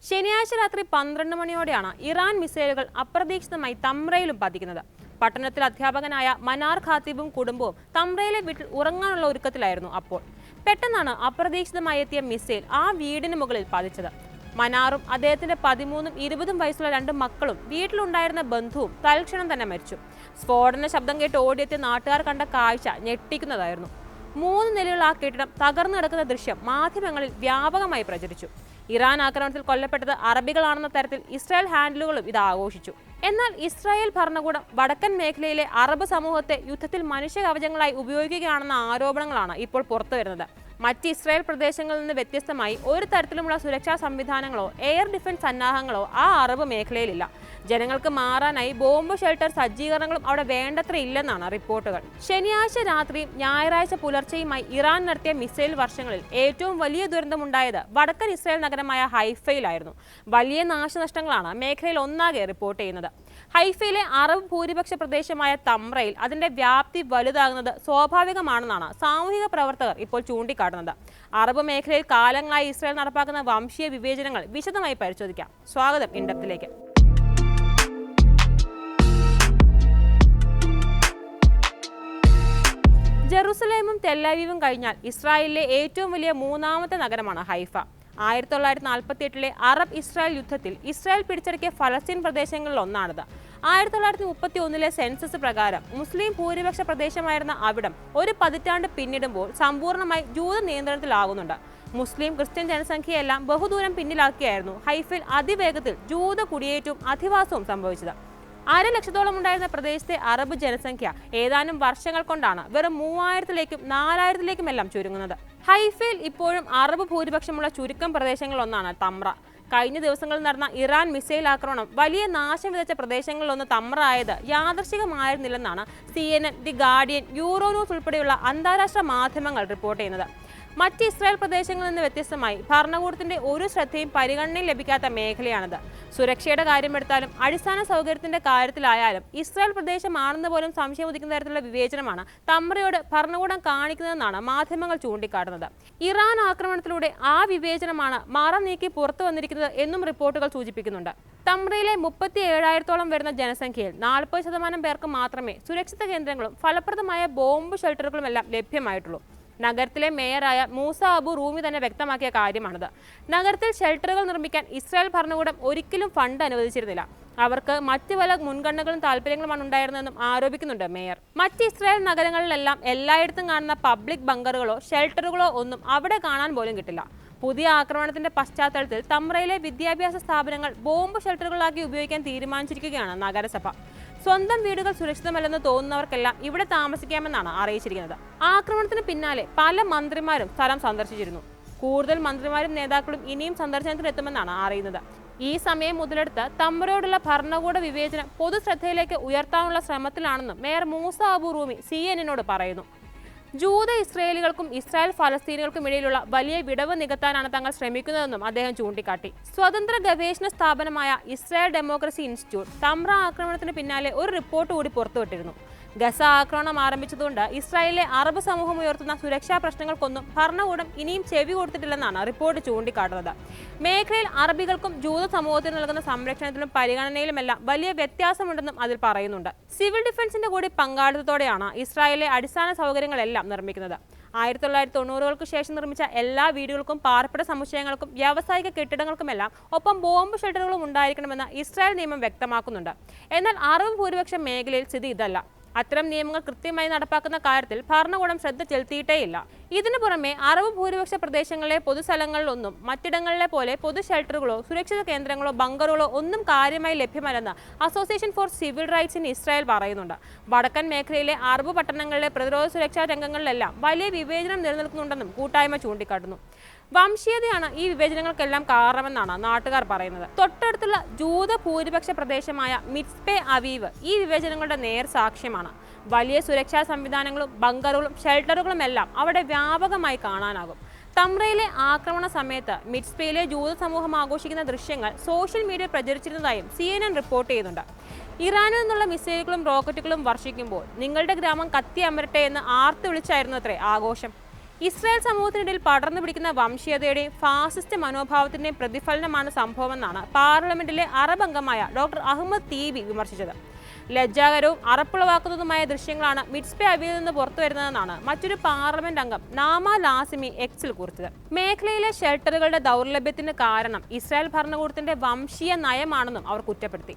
ശനിയാഴ്ച രാത്രി 12 മണിയോടെയാണ് ഇറാൻ മിസൈലുകൾ അപ്രതീക്ഷിതമായി തമ്രയിലും പതിക്കുന്നത്. പട്ടണത്തിൽ അധ്യാപകനായ മനാർ ഖാത്തിബും കുടുംബവും തമ്രയിലെ വീട്ടിൽ ഉറങ്ങാനുള്ള ഒരുക്കത്തിലായിരുന്നു. അപ്പോൾ പെട്ടെന്നാണ് അപ്രതീക്ഷിതമായി എത്തിയ മിസൈൽ ആ വീടിന് മുകളിൽ പതിച്ചത്. മനാറും അദ്ദേഹത്തിന്റെ 13ഉം 20ഉം വയസ്സുള്ള 2 മക്കളും വീട്ടിലുണ്ടായിരുന്ന ബന്ധുവും തൽക്ഷണം തന്നെ മരിച്ചു. സ്ഫോടന ശബ്ദം കേട്ട് ഓടിയെത്തിയ നാട്ടുകാർ കണ്ട കാഴ്ച ഞെട്ടിക്കുന്നതായിരുന്നു. 3 നിലയുള്ള ആ കെട്ടിടം തകർന്നു കിടക്കുന്ന ദൃശ്യം മാധ്യമങ്ങളിൽ വ്യാപകമായി പ്രചരിച്ചു. ഇറാൻ ആക്രമണത്തിൽ കൊല്ലപ്പെട്ടത് അറബികളാണെന്ന തരത്തിൽ ഇസ്രായേൽ ഹാൻഡിലുകളും ഇത് ആഘോഷിച്ചു. എന്നാൽ ഇസ്രായേൽ ഭരണകൂടം വടക്കൻ മേഖലയിലെ അറബ് സമൂഹത്തെ യുദ്ധത്തിൽ മനുഷ്യ കവചങ്ങളായി ഉപയോഗിക്കുകയാണെന്ന ആരോപണങ്ങളാണ് ഇപ്പോൾ പുറത്തുവരുന്നത്. മറ്റ് ഇസ്രായേൽ പ്രദേശങ്ങളിൽ നിന്ന് വ്യത്യസ്തമായി ഒരു തരത്തിലുമുള്ള സുരക്ഷാ സംവിധാനങ്ങളോ എയർ ഡിഫൻസ് സന്നാഹങ്ങളോ ആ അറബ് മേഖലയിലില്ല. ജനങ്ങൾക്ക് മാറാനായി ബോംബ് ഷെൽട്ടർ സജ്ജീകരണങ്ങളും അവിടെ വേണ്ടത്ര ഇല്ലെന്നാണ് റിപ്പോർട്ടുകൾ. ശനിയാഴ്ച രാത്രിയും ഞായറാഴ്ച പുലർച്ചെയുമായി ഇറാൻ നടത്തിയ മിസൈൽ വർഷങ്ങളിൽ ഏറ്റവും വലിയ ദുരന്തമുണ്ടായത് വടക്കൻ ഇസ്രായേൽ നഗരമായ ഹൈഫയിലായിരുന്നു. വലിയ നാശനഷ്ടങ്ങളാണ് മേഖലയിൽ ഒന്നാകെ റിപ്പോർട്ട് ചെയ്യുന്നത്. ഹൈഫയിലെ അറബ് ഭൂരിപക്ഷ പ്രദേശമായ തമ്രയിൽ അതിന്റെ വ്യാപ്തി വലുതാകുന്നത് സ്വാഭാവികമാണെന്നാണ് സാമൂഹിക പ്രവർത്തകർ ഇപ്പോൾ ചൂണ്ടിക്കാട്ടുന്നത്. അറബ് മേഖലയിൽ കാലങ്ങളായി ഇസ്രായേൽ നടപ്പാക്കുന്ന വംശീയ വിവേചനങ്ങൾ വിശദമായി പരിശോധിക്കാം. സ്വാഗതം ഇൻഡെപ്തിലേക്ക്. ജെറുസലേമും തെല്ലവീവും കഴിഞ്ഞാൽ ഇസ്രായേലിലെ ഏറ്റവും വലിയ 3ാമത്തെ നഗരമാണ് ഹൈഫ. 1948 അറബ് ഇസ്രായേൽ യുദ്ധത്തിൽ ഇസ്രായേൽ പിടിച്ചടക്കിയ ഫലസ്തീൻ പ്രദേശങ്ങളിൽ ഒന്നാണിത്. 1931 സെൻസസ് പ്രകാരം മുസ്ലിം ഭൂരിപക്ഷ പ്രദേശമായിരുന്ന അവിടം ഒരു പതിറ്റാണ്ട് പിന്നിടുമ്പോൾ സമ്പൂർണ്ണമായി ജൂത നിയന്ത്രണത്തിലാകുന്നുണ്ട്. മുസ്ലിം ക്രിസ്ത്യൻ ജനസംഖ്യയെല്ലാം ബഹുദൂരം പിന്നിലാക്കിയായിരുന്നു ഹൈഫയിൽ അതിവേഗത്തിൽ ജൂത കുടിയേറ്റവും അധിവാസവും സംഭവിച്ചത്. 1/2 ഉണ്ടായിരുന്ന പ്രദേശത്തെ അറബ് ജനസംഖ്യ ഏതാനും വർഷങ്ങൾ കൊണ്ടാണ് വെറും 3000-ലേക്കും 4000-ലേക്കും എല്ലാം ചുരുങ്ങുന്നത്. ഹൈഫയിൽ ഇപ്പോഴും അറബ് ഭൂരിപക്ഷമുള്ള ചുരുക്കം പ്രദേശങ്ങളിലൊന്നാണ് തമ്ര. കഴിഞ്ഞ ദിവസങ്ങളിൽ നടന്ന ഇറാൻ മിസൈൽ ആക്രമണം വലിയ നാശം വിതച്ച പ്രദേശങ്ങളിലൊന്ന് തമ്ര ആയത് യാദൃശ്ചികമായിരുന്നില്ലെന്നാണ് CNN, ദി ഗാർഡിയൻ, യൂറോന്യൂസ് ഉൾപ്പെടെയുള്ള അന്താരാഷ്ട്ര മാധ്യമങ്ങൾ റിപ്പോർട്ട് ചെയ്യുന്നത്. മറ്റ് ഇസ്രായേൽ പ്രദേശങ്ങളിൽ നിന്ന് വ്യത്യസ്തമായി ഭരണകൂടത്തിന്റെ ഒരു ശ്രദ്ധയും പരിഗണനയും ലഭിക്കാത്ത മേഖലയാണിത്. സുരക്ഷയുടെ കാര്യമെടുത്താലും അടിസ്ഥാന സൗകര്യത്തിന്റെ കാര്യത്തിലായാലും ഇസ്രായേൽ പ്രദേശമാണെന്ന് പോലും സംശയം ഉദിക്കുന്ന തരത്തിലുള്ള വിവേചനമാണ് തമ്രയോട് ഭരണകൂടം കാണിക്കുന്നതെന്നാണ് മാധ്യമങ്ങൾ ചൂണ്ടിക്കാട്ടുന്നത്. ഇറാൻ ആക്രമണത്തിലൂടെ ആ വിവേചനമാണ് മറ നീക്കി പുറത്തു വന്നിരിക്കുന്നത് എന്നും റിപ്പോർട്ടുകൾ സൂചിപ്പിക്കുന്നുണ്ട്. തമ്രയിലെ 37,000-ഓളം വരുന്ന ജനസംഖ്യയിൽ 40% പേർക്ക് മാത്രമേ സുരക്ഷിത കേന്ദ്രങ്ങളും ഫലപ്രദമായ ബോംബ് ഷെൽട്ടറുകളുമെല്ലാം ലഭ്യമായിട്ടുള്ളൂ. നഗരത്തിലെ മേയറായ മൂസ അബു റൂമി തന്നെ വ്യക്തമാക്കിയ കാര്യമാണിത്. നഗരത്തിൽ ഷെൽട്ടറുകൾ നിർമ്മിക്കാൻ ഇസ്രായേൽ ഭരണകൂടം ഒരിക്കലും ഫണ്ട് അനുവദിച്ചിരുന്നില്ല. അവർക്ക് മറ്റു പല മുൻഗണനകളും താല്പര്യങ്ങളുമാണ് ഉണ്ടായിരുന്നതെന്നും ആരോപിക്കുന്നുണ്ട് മേയർ. മറ്റ് ഇസ്രായേൽ നഗരങ്ങളിലെല്ലാം എല്ലായിടത്തും കാണുന്ന പബ്ലിക് ബങ്കറുകളോ ഷെൽട്ടറുകളോ ഒന്നും അവിടെ കാണാൻ പോലും കിട്ടില്ല. പുതിയ ആക്രമണത്തിന്റെ പശ്ചാത്തലത്തിൽ തമ്രയിലെ വിദ്യാഭ്യാസ സ്ഥാപനങ്ങൾ ബോംബ് ഷെൽട്ടറുകളാക്കി ഉപയോഗിക്കാൻ തീരുമാനിച്ചിരിക്കുകയാണ് നഗരസഭ. സ്വന്തം വീടുകൾ സുരക്ഷിതമല്ലെന്ന് തോന്നുന്നവർക്കെല്ലാം ഇവിടെ താമസിക്കാമെന്നാണ് അറിയിച്ചിരിക്കുന്നത്. ആക്രമണത്തിന് പിന്നാലെ പല മന്ത്രിമാരും സ്ഥലം സന്ദർശിച്ചിരുന്നു. കൂടുതൽ മന്ത്രിമാരും നേതാക്കളും ഇനിയും സന്ദർശനത്തിനെത്തുമെന്നാണ് അറിയുന്നത്. ഈ സമയം മുതലെടുത്ത് തമ്രയോടുള്ള ഭരണകൂട വിവേചനം പൊതുശ്രദ്ധയിലേക്ക് ഉയർത്താനുള്ള ശ്രമത്തിലാണെന്നും മേയർ മൂസ അബു റൂമി CNN-നോട് പറയുന്നു. ജൂത ഇസ്രായേലികൾക്കും ഇസ്രായേൽ ഫലസ്തീനികൾക്കും ഇടയിലുള്ള വലിയ വിടവ് നികത്താനാണ് തങ്ങൾ ശ്രമിക്കുന്നതെന്നും അദ്ദേഹം ചൂണ്ടിക്കാട്ടി. സ്വതന്ത്ര ഗവേഷണ സ്ഥാപനമായ ഇസ്രായേൽ ഡെമോക്രസി ഇൻസ്റ്റിറ്റ്യൂട്ട് തമ്ര ആക്രമണത്തിന് പിന്നാലെ ഒരു റിപ്പോർട്ട് കൂടി പുറത്തുവിട്ടിരുന്നു. ഗസ ആക്രമണം ആരംഭിച്ചതുകൊണ്ട് ഇസ്രായേലിലെ അറബ് സമൂഹം ഉയർത്തുന്ന സുരക്ഷാ പ്രശ്നങ്ങൾക്കൊന്നും ഭരണകൂടം ഇനിയും ചെവി കൊടുത്തിട്ടില്ലെന്നാണ് റിപ്പോർട്ട് ചൂണ്ടിക്കാട്ടുന്നത്. മേഖലയിൽ അറബികൾക്കും ജൂത സമൂഹത്തിന് നൽകുന്ന സംരക്ഷണത്തിലും പരിഗണനയിലുമെല്ലാം വലിയ വ്യത്യാസമുണ്ടെന്നും അതിൽ പറയുന്നുണ്ട്. സിവിൽ ഡിഫൻസിന്റെ കൂടി പങ്കാളിത്തത്തോടെയാണ് ഇസ്രായേലിലെ അടിസ്ഥാന സൗകര്യങ്ങളെല്ലാം നിർമ്മിക്കുന്നത്. 1990-കൾക്ക് ശേഷം നിർമ്മിച്ച എല്ലാ വീടുകൾക്കും പാർപ്പിട സമുച്ചയങ്ങൾക്കും വ്യാവസായിക കെട്ടിടങ്ങൾക്കുമെല്ലാം ഒപ്പം ബോംബ് ഷെൽട്ടറുകളും ഉണ്ടായിരിക്കണമെന്ന് ഇസ്രായേൽ നിയമം വ്യക്തമാക്കുന്നുണ്ട്. എന്നാൽ അറബ് ഭൂരിപക്ഷ മേഖലയിൽ സ്ഥിതി ഇതല്ല. അത്തരം നിയമങ്ങൾ കൃത്യമായി നടപ്പാക്കുന്ന കാര്യത്തിൽ ഭരണകൂടം ശ്രദ്ധ ചെലുത്തിയിട്ടേയില്ല. ഇതിനു പുറമെ അറബ് ഭൂരിപക്ഷ പ്രദേശങ്ങളിലെ പൊതുസ്ഥലങ്ങളിലൊന്നും മറ്റിടങ്ങളിലെ പോലെ പൊതു ഷെൽട്ടറുകളോ സുരക്ഷിത കേന്ദ്രങ്ങളോ ബങ്കറുകളോ ഒന്നും കാര്യമായി ലഭ്യമല്ലെന്ന് association for civil rights in Israel പറയുന്നുണ്ട്. വടക്കൻ മേഖലയിലെ അറബ് പട്ടണങ്ങളിലെ പ്രതിരോധ സുരക്ഷാ രംഗങ്ങളിലെല്ലാം വലിയ വിവേചനം നിലനിൽക്കുന്നുണ്ടെന്നും കൂട്ടായ്മ ചൂണ്ടിക്കാട്ടുന്നു. വംശീയതയാണ് ഈ വിവേചനങ്ങൾക്കെല്ലാം കാരണമെന്നാണ് നാട്ടുകാർ പറയുന്നത്. തൊട്ടടുത്തുള്ള ജൂത ഭൂരിപക്ഷ പ്രദേശമായ മിറ്റ്സ്പെ അവീവ് ഈ വിവേചനങ്ങളുടെ നേർ സാക്ഷ്യമാണ്. വലിയ സുരക്ഷാ സംവിധാനങ്ങളും ബങ്കറുകളും ഷെൽട്ടറുകളും എല്ലാം അവിടെ വ്യാപകമായി കാണാനാകും. തമ്രയിലെ ആക്രമണ സമയത്ത് മിറ്റ്സ്പെയിലെ ജൂത സമൂഹം ആഘോഷിക്കുന്ന ദൃശ്യങ്ങൾ സോഷ്യൽ മീഡിയ പ്രചരിച്ചിരുന്നതായും CNN റിപ്പോർട്ട് ചെയ്യുന്നുണ്ട്. ഇറാനിൽ നിന്നുള്ള മിസൈലുകളും റോക്കറ്റുകളും വർഷിക്കുമ്പോൾ നിങ്ങളുടെ ഗ്രാമം കത്തി അമരട്ടെ എന്ന് ആർത്ത് വിളിച്ചായിരുന്നു അത്രേ ആഘോഷം. ഇസ്രായേൽ സമൂഹത്തിനിടയിൽ പടർന്നു പിടിക്കുന്ന വംശീയതയുടെയും ഫാസിസ്റ്റ് മനോഭാവത്തിന്റെയും പ്രതിഫലനമാണ് സംഭവമെന്നാണ് പാർലമെന്റിലെ അറബ് അംഗമായ ഡോക്ടർ അഹമ്മദ് തീബി വിമർശിച്ചത്. ലജ്ജാകരവും അറപ്പുളവാക്കുന്നതുമായ ദൃശ്യങ്ങളാണ് മിറ്റ്സ്പെ അവിയിൽ നിന്ന് പുറത്തുവരുന്നതെന്നാണ് മറ്റൊരു പാർലമെന്റ് അംഗം നാമ ലാസിമി എക്സിൽ കുറിച്ചത്. മേഖലയിലെ ഷെൽട്ടറുകളുടെ ദൗർലഭ്യത്തിന് കാരണം ഇസ്രായേൽ ഭരണകൂടത്തിന്റെ വംശീയ നയമാണെന്നും അവർ കുറ്റപ്പെടുത്തി.